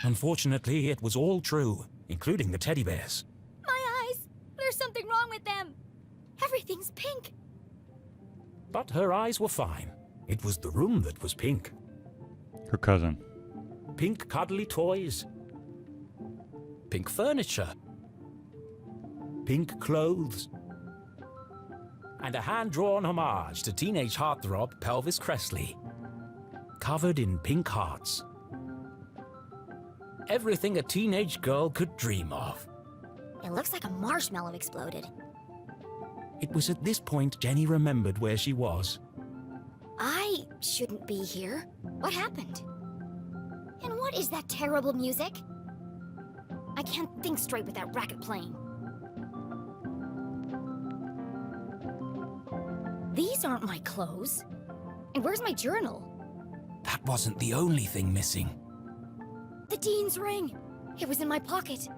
Unfortunately, it was all true, including the teddy bears. My eyes! There's something wrong with them! Everything's pink! But her eyes were fine. It was the room that was pink. Her cousin. Pink cuddly toys. Pink furniture. Pink clothes. And a hand-drawn homage to teenage heartthrob Pelvis Cressley. Covered in pink hearts. Everything a teenage girl could dream of. It looks like a marshmallow exploded. It was at this point Jenny remembered where she was. I shouldn't be here. What happened? And what is that terrible music? I can't think straight with that racket playing. These aren't my clothes. And where's my journal? That wasn't the only thing missing. The Dean's ring! It was in my pocket.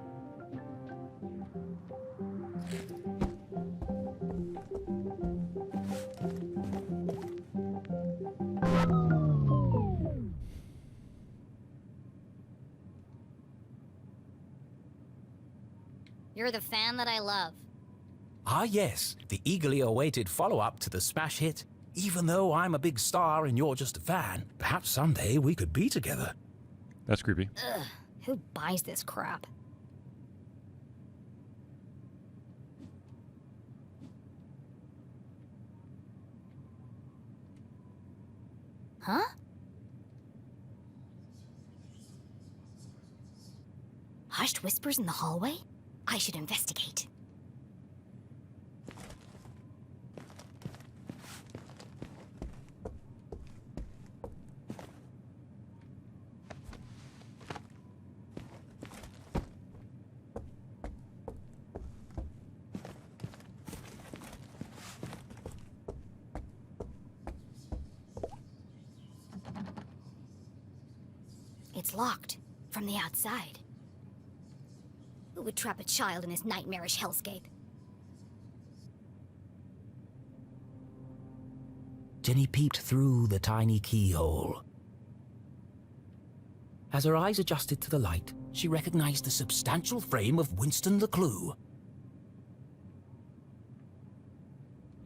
You're the fan that I love. Ah yes, the eagerly awaited follow-up to the smash hit. Even though I'm a big star and you're just a fan, perhaps someday we could be together. That's creepy. Ugh, who buys this crap? Huh? Hushed whispers in the hallway? I should investigate. It's locked from the outside. Who would trap a child in this nightmarish hellscape? Jenny peeped through the tiny keyhole. As her eyes adjusted to the light, she recognized the substantial frame of Winston LeClue.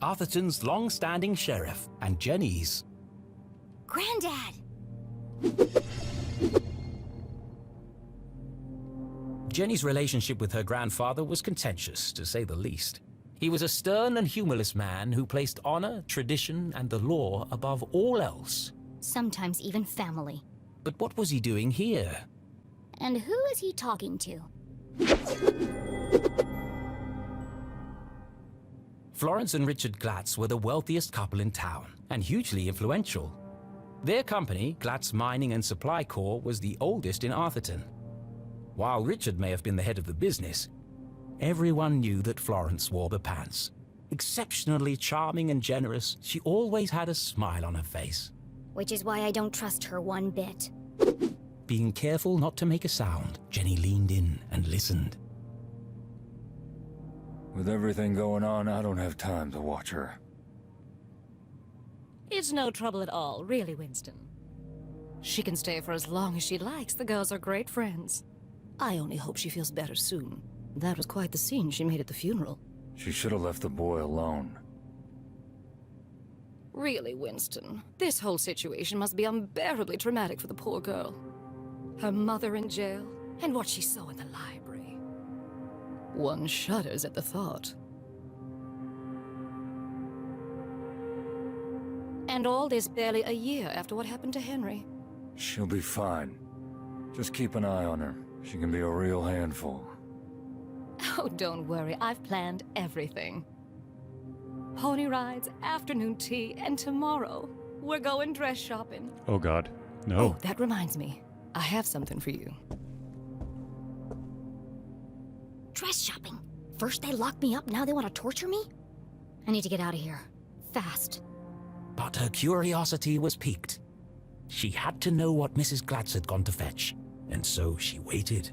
Arthurton's long-standing sheriff and Jenny's. Granddad! Jenny's relationship with her grandfather was contentious, to say the least. He was a stern and humorless man who placed honor, tradition, and the law above all else. Sometimes even family. But what was he doing here? And who is he talking to? Florence and Richard Glatz were the wealthiest couple in town, and hugely influential. Their company, Glatz Mining and Supply Corp., was the oldest in Arthurton. While Richard may have been the head of the business, everyone knew that Florence wore the pants. Exceptionally charming and generous, she always had a smile on her face. Which is why I don't trust her one bit. Being careful not to make a sound, Jenny leaned in and listened. With everything going on, I don't have time to watch her. It's no trouble at all, really, Winston. She can stay for as long as she likes. The girls are great friends. I only hope she feels better soon. That was quite the scene she made at the funeral. She should have left the boy alone. Really, Winston, this whole situation must be unbearably traumatic for the poor girl. Her mother in jail, and what she saw in the library. One shudders at the thought. And all this barely a year after what happened to Henry. She'll be fine. Just keep an eye on her. She can be a real handful. Oh, don't worry, I've planned everything. Pony rides, afternoon tea, and tomorrow, we're going dress shopping. Oh god. No. Oh, that reminds me. I have something for you. Dress shopping. First they locked me up, now they want to torture me? I need to get out of here. Fast. But her curiosity was piqued. She had to know what Mrs. Glatz had gone to fetch, and so she waited.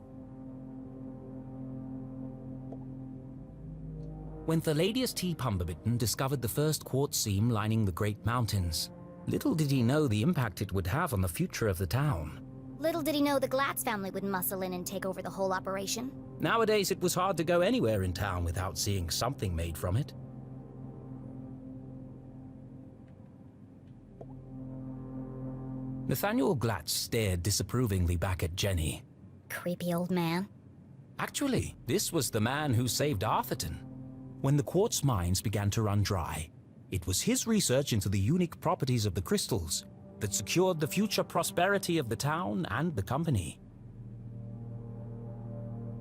When Thalladius T. Pumberbitten discovered the first quartz seam lining the Great Mountains, little did he know the impact it would have on the future of the town. Little did he know the Glatz family would muscle in and take over the whole operation. Nowadays, it was hard to go anywhere in town without seeing something made from it. Nathaniel Glatz stared disapprovingly back at Jenny. Creepy old man. Actually, this was the man who saved Arthurton. When the quartz mines began to run dry, it was his research into the unique properties of the crystals that secured the future prosperity of the town and the company.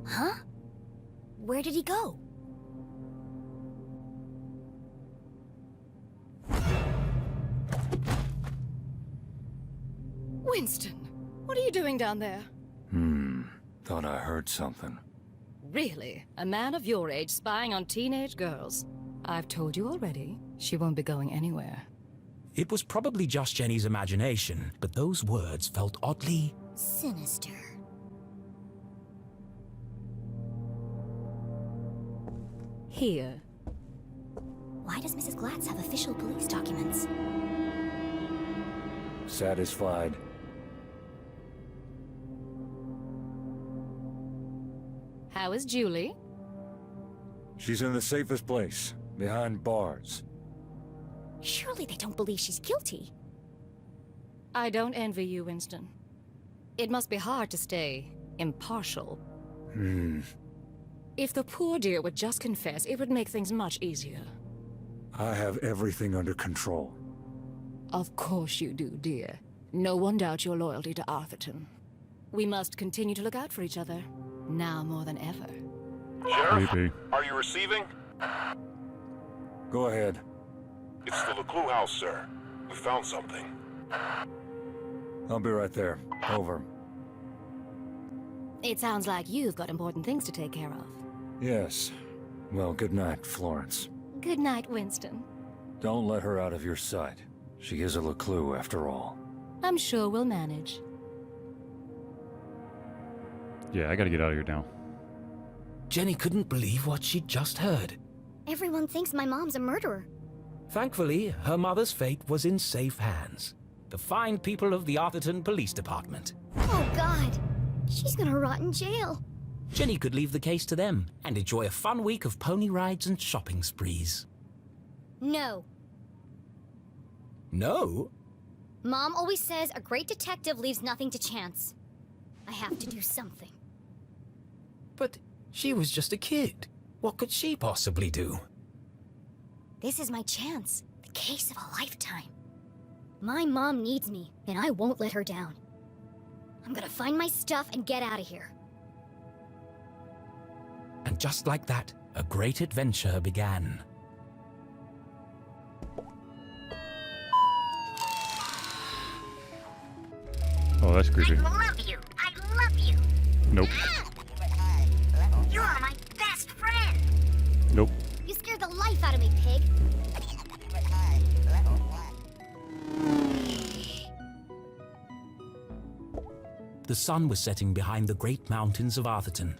Huh? Where did he go? Winston, what are you doing down there? Thought I heard something. Really? A man of your age spying on teenage girls? I've told you already, she won't be going anywhere. It was probably just Jenny's imagination, but those words felt oddly Sinister. Here. Why does Mrs. Glatz have official police documents? Satisfied? How is Julie? She's in the safest place, behind bars. Surely they don't believe she's guilty. I don't envy you, Winston. It must be hard to stay impartial. If the poor dear would just confess, it would make things much easier. I have everything under control. Of course you do, dear. No one doubts your loyalty to Arthurton. We must continue to look out for each other, now more than ever. Sheriff, Creepy. are you receiving? Go ahead. It's the LeClue house, sir. We found something. I'll be right there. Over. It sounds like you've got important things to take care of. Yes. Well, good night, Florence. Good night, Winston. Don't let her out of your sight. She is a LeClue, after all. I'm sure we'll manage. Yeah, I gotta get out of here now. Jenny couldn't believe what she'd just heard. Everyone thinks my mom's a murderer. Thankfully, her mother's fate was in safe hands. The fine people of the Arthurton Police Department. Oh, God. She's gonna rot in jail. Jenny could leave the case to them and enjoy a fun week of pony rides and shopping sprees. No. No? Mom always says a great detective leaves nothing to chance. I have to do something. But she was just a kid. What could she possibly do? This is my chance. The case of a lifetime. My mom needs me, and I won't let her down. I'm gonna find my stuff and get out of here. And just like that, a great adventure began. Oh, that's creepy. I love you. I love you. Nope. You're my best friend. Nope. You scared the life out of me, pig. The sun was setting behind the great mountains of Arthurton,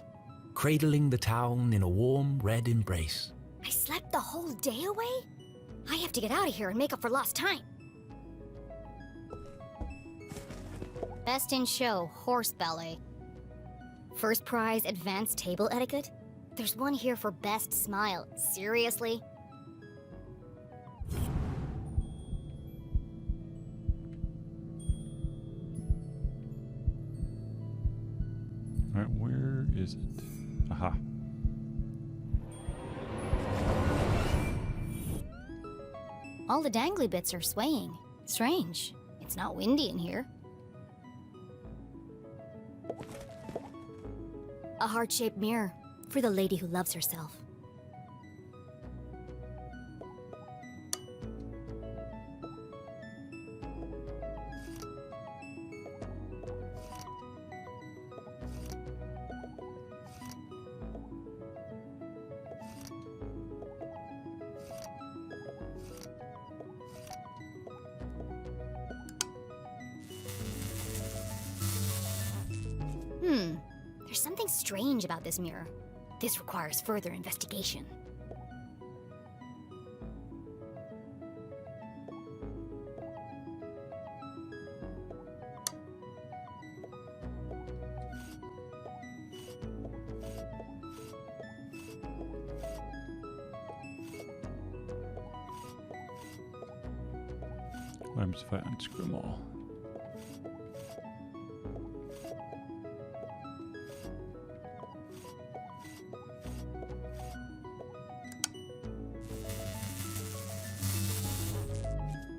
cradling the town in a warm red embrace. I slept the whole day away? I have to get out of here and make up for lost time. Best in show, horse ballet. First prize, advanced table etiquette? There's one here for best smile. Seriously? Alright, where is it? Aha. All the dangly bits are swaying. Strange. It's not windy in here. A heart-shaped mirror for the lady who loves herself. There's something strange about this mirror. This requires further investigation. What happens if I unscrew them all?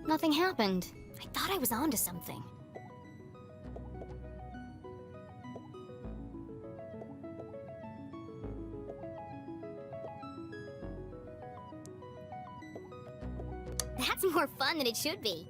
Nothing happened. I thought I was onto something. That's more fun than it should be.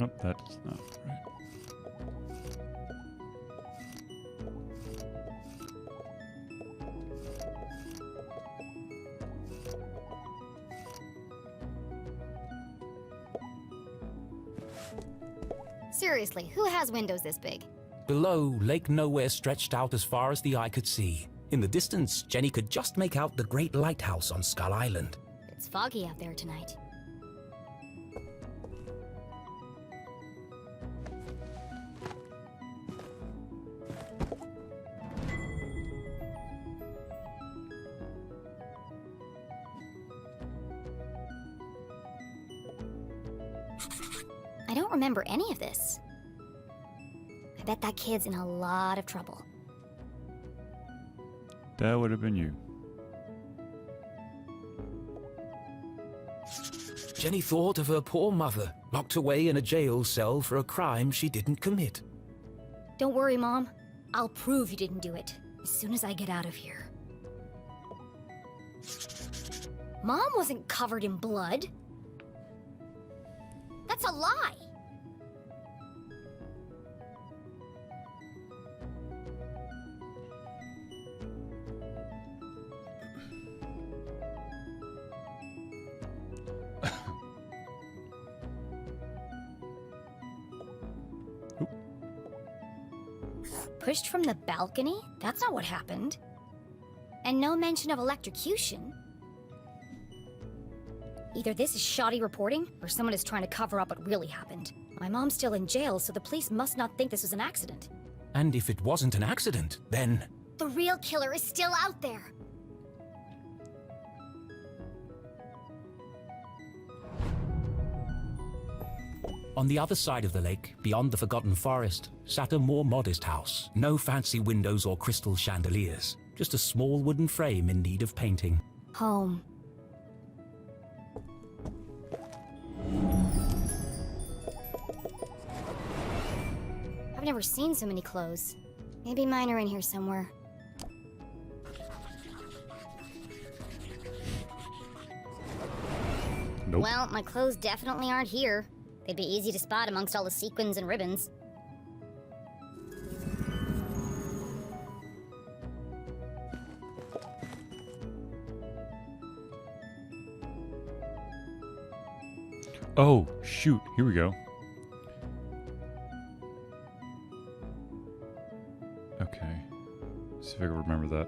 Oh, that's not right. Seriously, who has windows this big? Below, Lake Nowhere stretched out as far as the eye could see. In the distance, Jenny could just make out the great lighthouse on Skull Island. It's foggy out there tonight. I don't remember any of this. I bet that kid's in a lot of trouble. That would have been you. Jenny thought of her poor mother, locked away in a jail cell for a crime she didn't commit. Don't worry, Mom. I'll prove you didn't do it as soon as I get out of here. Mom wasn't covered in blood. That's a lie. Pushed from the balcony? That's not what happened. And no mention of electrocution. Either this is shoddy reporting, or someone is trying to cover up what really happened. My mom's still in jail, so the police must not think this was an accident. And if it wasn't an accident, then... The real killer is still out there. On the other side of the lake, beyond the Forgotten Forest, sat a more modest house. No fancy windows or crystal chandeliers. Just a small wooden frame in need of painting. Home. I've never seen so many clothes. Maybe mine are in here somewhere. Nope. Well, my clothes definitely aren't here. They'd be easy to spot amongst all the sequins and ribbons. Oh, shoot. Here we go. Okay. See if I can remember that.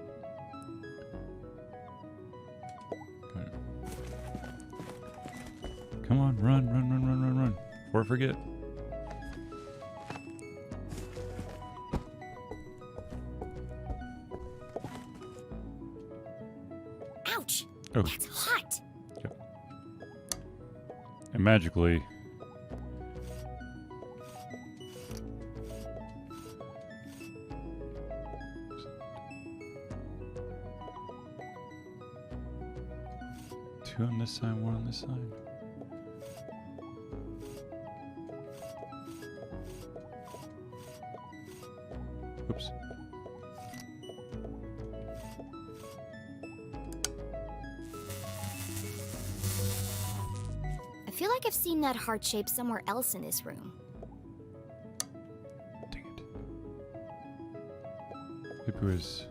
Okay. Come on, run, run, run, run, run, run. Before I forget. Ouch! Oh. That's hot! And magically... Two on this side, one on this side. Oops. I feel like I've seen that heart shape somewhere else in this room. Dang it. Maybe it was...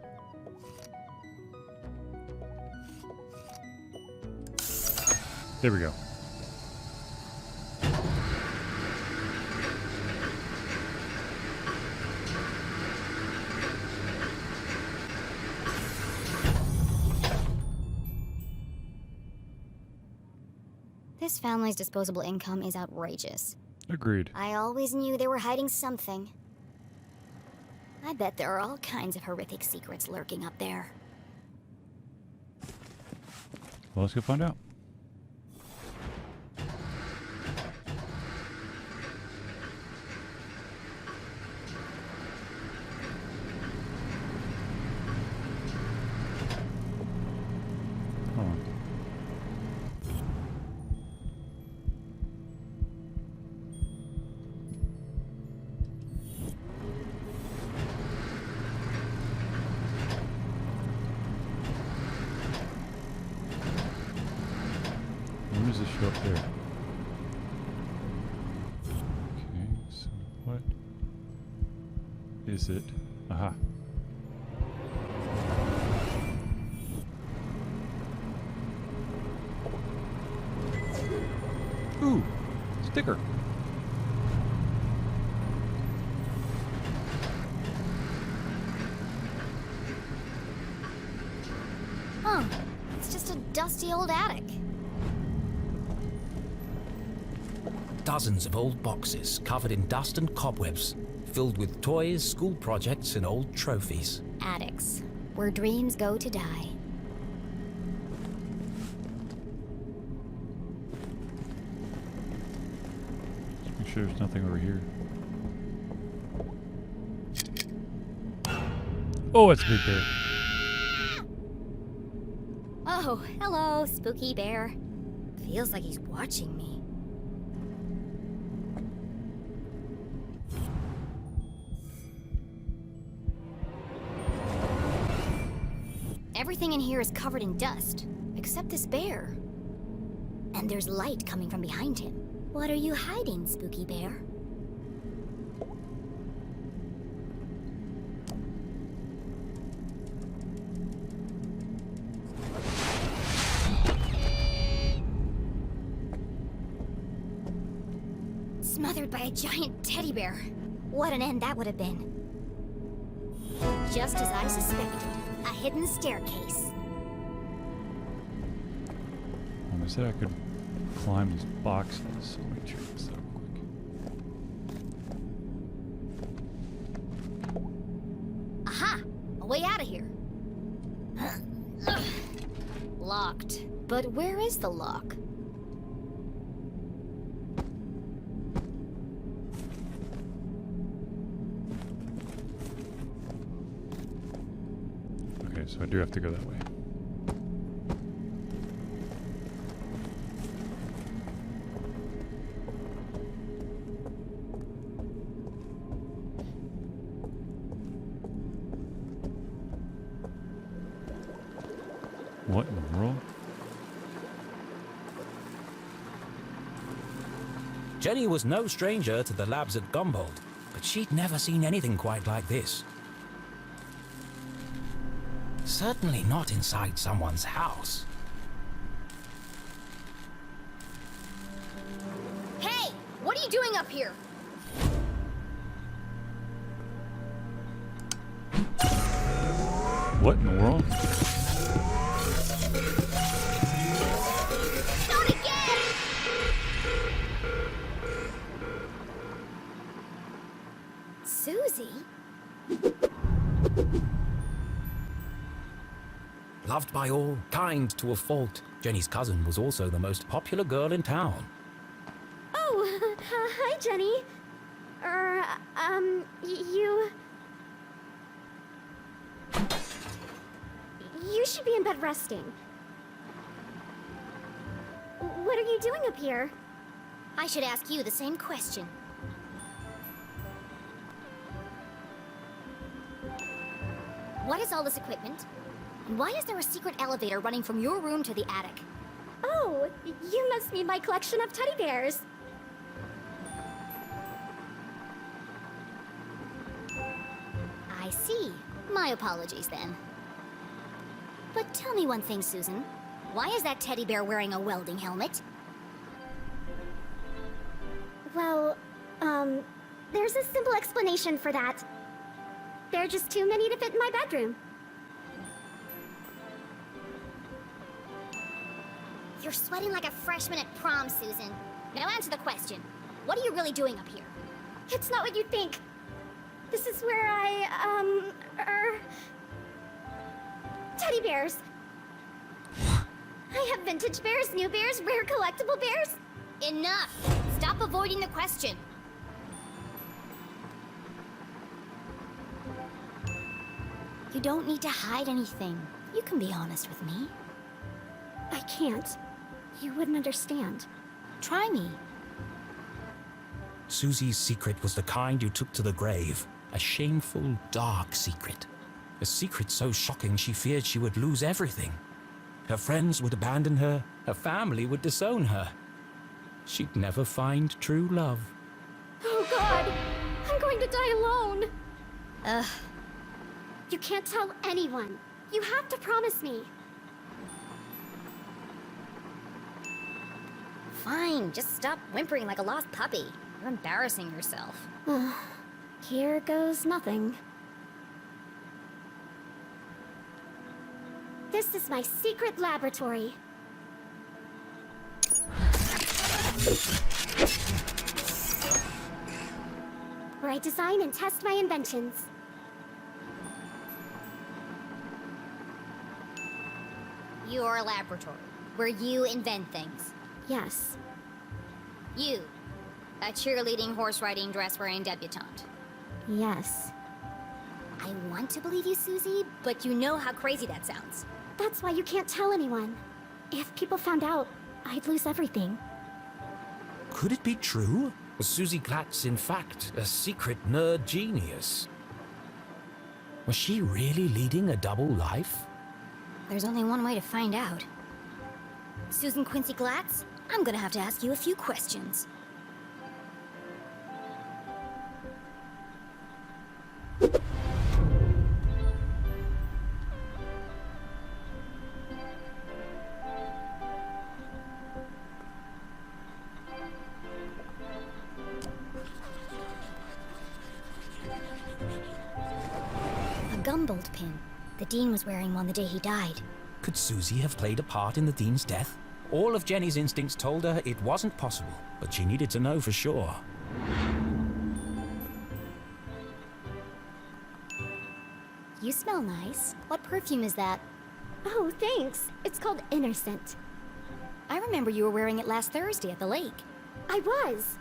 There we go. This family's disposable income is outrageous. Agreed. I always knew they were hiding something. I bet there are all kinds of horrific secrets lurking up there. Well, let's go find out. Hold on. When does this show up there? Okay, so what is it? Aha. Ooh, sticker. Huh. It's just a dusty old attic. Dozens of old boxes covered in dust and cobwebs, filled with toys, school projects, and old trophies. Attics, where dreams go to die. Just make sure there's nothing over here. Oh, it's a big bear. Oh, hello, spooky bear. Feels like he's watching me. Everything in here is covered in dust, except this bear. And there's light coming from behind him. What are you hiding, spooky bear? Smothered by a giant teddy bear. What an end that would have been. Just as I suspected, a hidden staircase. I said I could climb these boxes, so let me check this out quick. Aha! A way out of here. Locked. But where is the lock? Okay, so I do have to go that way. What in the world? Jenny was no stranger to the labs at Gumboldt, but she'd never seen anything quite like this. Certainly not inside someone's house. Hey! What are you doing up here? What in the world? Not again! Susie? Loved by all, kind to a fault, Jenny's cousin was also the most popular girl in town. Oh, hi, Jenny. You should be in bed resting. What are you doing up here? I should ask you the same question. What is all this equipment? And why is there a secret elevator running from your room to the attic? Oh, you must mean my collection of teddy bears. I see. My apologies, then. But tell me one thing, Susan. Why is that teddy bear wearing a welding helmet? Well, there's a simple explanation for that. There are just too many to fit in my bedroom. You're sweating like a freshman at prom, Susan. Now answer the question. What are you really doing up here? It's not what you think. This is where teddy bears. I have vintage bears, new bears, rare collectible bears. Enough! Stop avoiding the question. You don't need to hide anything. You can be honest with me. I can't. You wouldn't understand. Try me. Susie's secret was the kind you took to the grave. A shameful, dark secret. A secret so shocking she feared she would lose everything. Her friends would abandon her. Her family would disown her. She'd never find true love. Oh God! I'm going to die alone! Ugh. You can't tell anyone. You have to promise me. Fine, just stop whimpering like a lost puppy. You're embarrassing yourself. Here goes nothing. This is my secret laboratory. Where I design and test my inventions. Your laboratory, where you invent things. Yes. You, a cheerleading, horse-riding, dress-wearing debutante. Yes. I want to believe you, Susie, but you know how crazy that sounds. That's why you can't tell anyone. If people found out, I'd lose everything. Could it be true? Was Susie Glatz, in fact, a secret nerd genius? Was she really leading a double life? There's only one way to find out. Susan Quincy Glatz, I'm gonna have to ask you a few questions. A Gumboldt pin. The Dean was wearing one the day he died. Could Susie have played a part in the Dean's death? All of Jenny's instincts told her it wasn't possible, but she needed to know for sure. You smell nice. What perfume is that? Oh, thanks. It's called Inner Scent. I remember you were wearing it last Thursday at the lake. I was.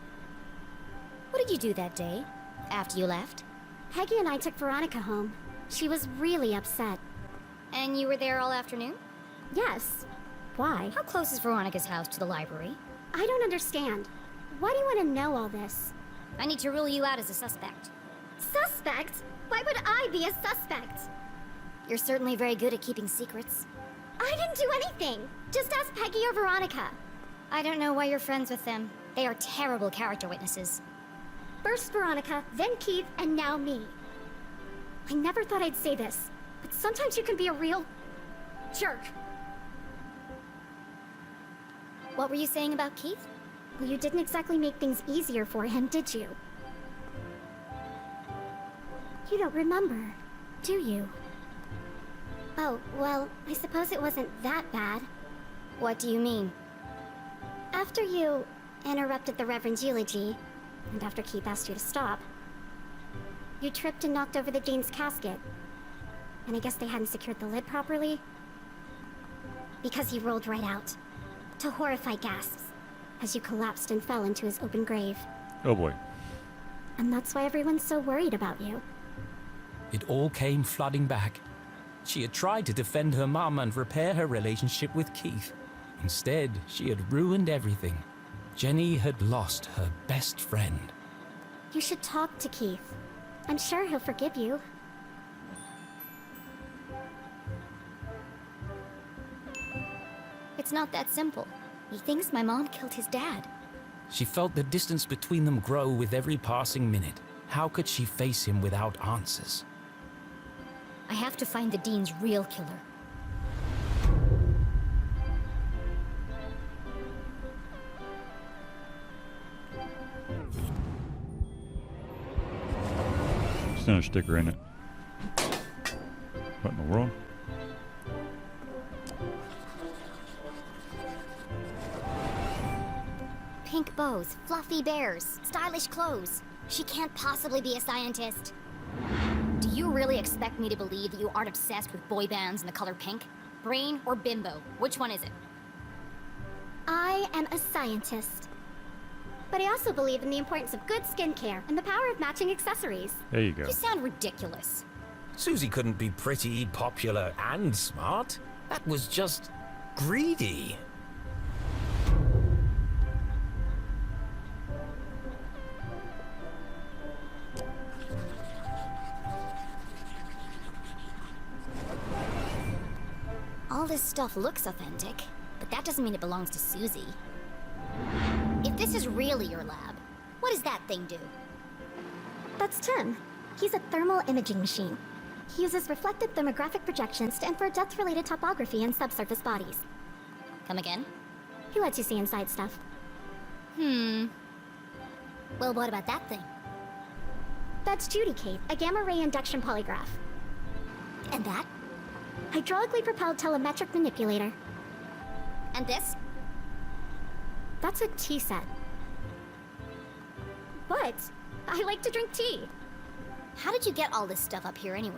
What did you do that day, after you left? Peggy and I took Veronica home. She was really upset. And you were there all afternoon? Yes. Why? How close is Veronica's house to the library? I don't understand. Why do you want to know all this? I need to rule you out as a suspect. Suspect? Why would I be a suspect? You're certainly very good at keeping secrets. I didn't do anything. Just ask Peggy or Veronica. I don't know why you're friends with them. They are terrible character witnesses. First Veronica, then Keith, and now me. I never thought I'd say this, but sometimes you can be a real jerk. What were you saying about Keith? Well, you didn't exactly make things easier for him, did you? You don't remember, do you? Oh, well, I suppose it wasn't that bad. What do you mean? After you interrupted the Reverend's eulogy, and after Keith asked you to stop, you tripped and knocked over the Dean's casket. And I guess they hadn't secured the lid properly. Because he rolled right out, to horrified gasps, as you collapsed and fell into his open grave. Oh boy. And that's why everyone's so worried about you. It all came flooding back. She had tried to defend her mum and repair her relationship with Keith. Instead, she had ruined everything. Jenny had lost her best friend. You should talk to Keith. I'm sure he'll forgive you. It's not that simple. He thinks my mom killed his dad. She felt the distance between them grow with every passing minute. How could she face him without answers? I have to find the Dean's real killer. There's no sticker in it. What in the world? Pink pink bows, fluffy bears, stylish clothes. She can't possibly be a scientist. Do you really expect me to believe that you aren't obsessed with boy bands and the color pink? Brain or bimbo? Which one is it? I am a scientist. But I also believe in the importance of good skincare and the power of matching accessories. There you go. You sound ridiculous. Susie couldn't be pretty, popular, and smart. That was just greedy. All this stuff looks authentic, but that doesn't mean it belongs to Susie. If this is really your lab, what does that thing do? That's Tim. He's a thermal imaging machine. He uses reflected thermographic projections to infer depth-related topography in subsurface bodies. Come again? He lets you see inside stuff. Well, what about that thing? That's JennyLeClue, a gamma-ray induction polygraph. And that? Hydraulically propelled telemetric manipulator. And this? That's a tea set. What? I like to drink tea. How did you get all this stuff up here anyway?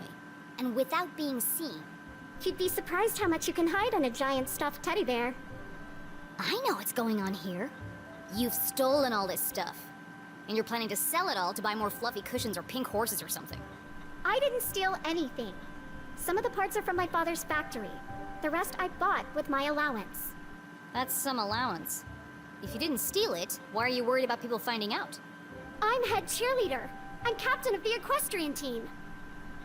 And without being seen? You'd be surprised how much you can hide on a giant stuffed teddy bear. I know what's going on here. You've stolen all this stuff. And you're planning to sell it all to buy more fluffy cushions or pink horses or something. I didn't steal anything. Some of the parts are from my father's factory. The rest I bought with my allowance. That's some allowance. If you didn't steal it, why are you worried about people finding out? I'm head cheerleader. I'm captain of the equestrian team.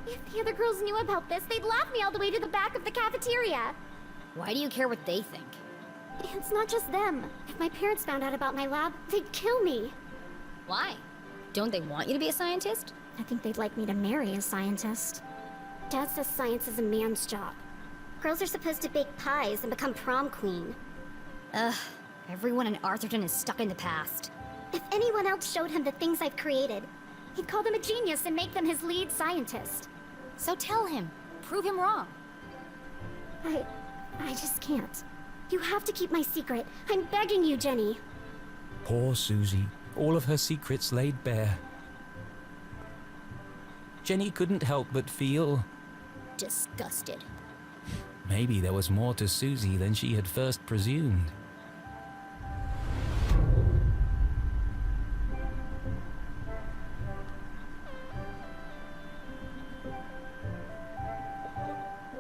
If the other girls knew about this, they'd laugh me all the way to the back of the cafeteria. Why do you care what they think? It's not just them. If my parents found out about my lab, they'd kill me. Why? Don't they want you to be a scientist? I think they'd like me to marry a scientist. Dad says science is a man's job. Girls are supposed to bake pies and become prom queen. Ugh, everyone in Arthurton is stuck in the past. If anyone else showed him the things I've created, he'd call them a genius and make them his lead scientist. So tell him. Prove him wrong. I just can't. You have to keep my secret. I'm begging you, Jenny. Poor Susie. All of her secrets laid bare. Jenny couldn't help but feel Disgusted. maybe there was more to Susie than she had first presumed.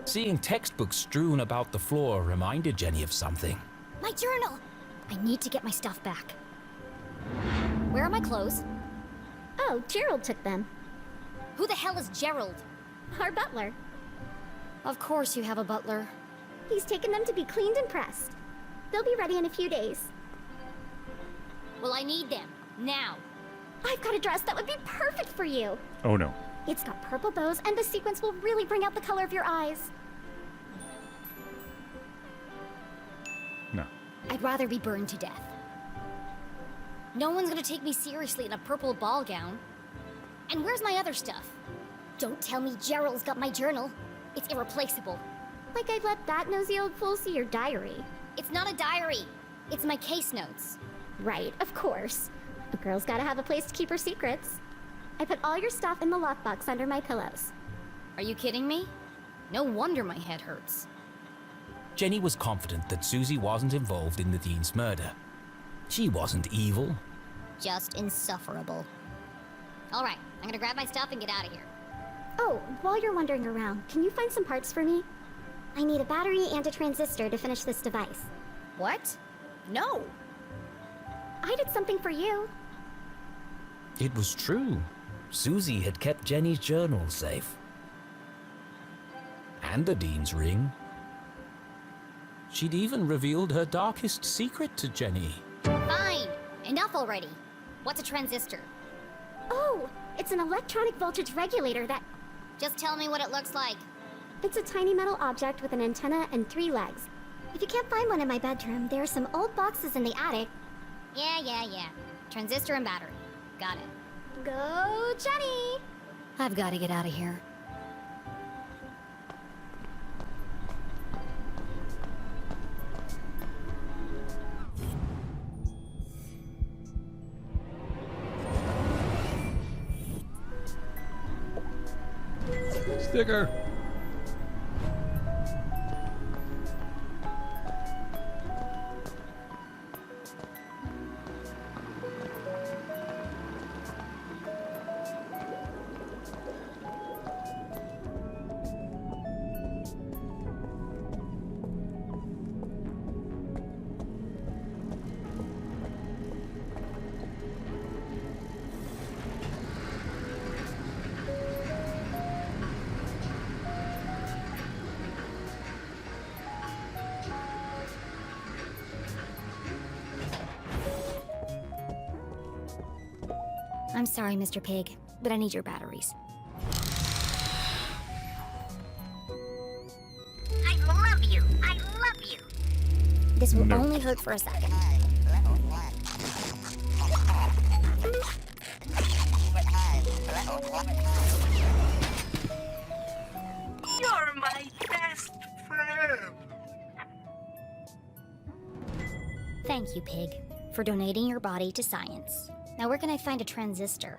Seeing textbooks strewn about the floor reminded Jenny of something. My journal! I need to get my stuff back. Where are my clothes? Oh, Gerald took them. Who the hell is Gerald? Our butler. Of course you have a butler. He's taken them to be cleaned and pressed. They'll be ready in a few days. Well, I need them. Now. I've got a dress that would be perfect for you. Oh no. It's got purple bows, and the sequins will really bring out the color of your eyes. No. I'd rather be burned to death. No one's gonna take me seriously in a purple ball gown. And where's my other stuff? Don't tell me Gerald's got my journal. It's irreplaceable. Like I'd let that nosy old fool see your diary. It's not a diary. It's my case notes. Right, of course. A girl's gotta have a place to keep her secrets. I put all your stuff in the lockbox under my pillows. Are you kidding me? No wonder my head hurts. Jenny was confident that Susie wasn't involved in the Dean's murder. She wasn't evil. Just insufferable. All right, I'm gonna grab my stuff and get out of here. Oh, while you're wandering around, can you find some parts for me? I need a battery and a transistor to finish this device. What? No. I did something for you. It was true. Susie had kept Jenny's journal safe. And the Dean's ring. She'd even revealed her darkest secret to Jenny. Fine. Enough already. What's a transistor? Oh, it's an electronic voltage regulator that... Just tell me what it looks like. It's a tiny metal object with an antenna and 3 legs. If you can't find one in my bedroom, there are some old boxes in the attic. Yeah. Transistor and battery. Got it. Go, Jenny! I've got to get out of here. Sticker! I'm sorry, Mr. Pig, but I need your batteries. I love you. I love you. This will No. only hurt for a second. You're my best friend. Thank you, Pig, for donating your body to science. Now where can I find a transistor?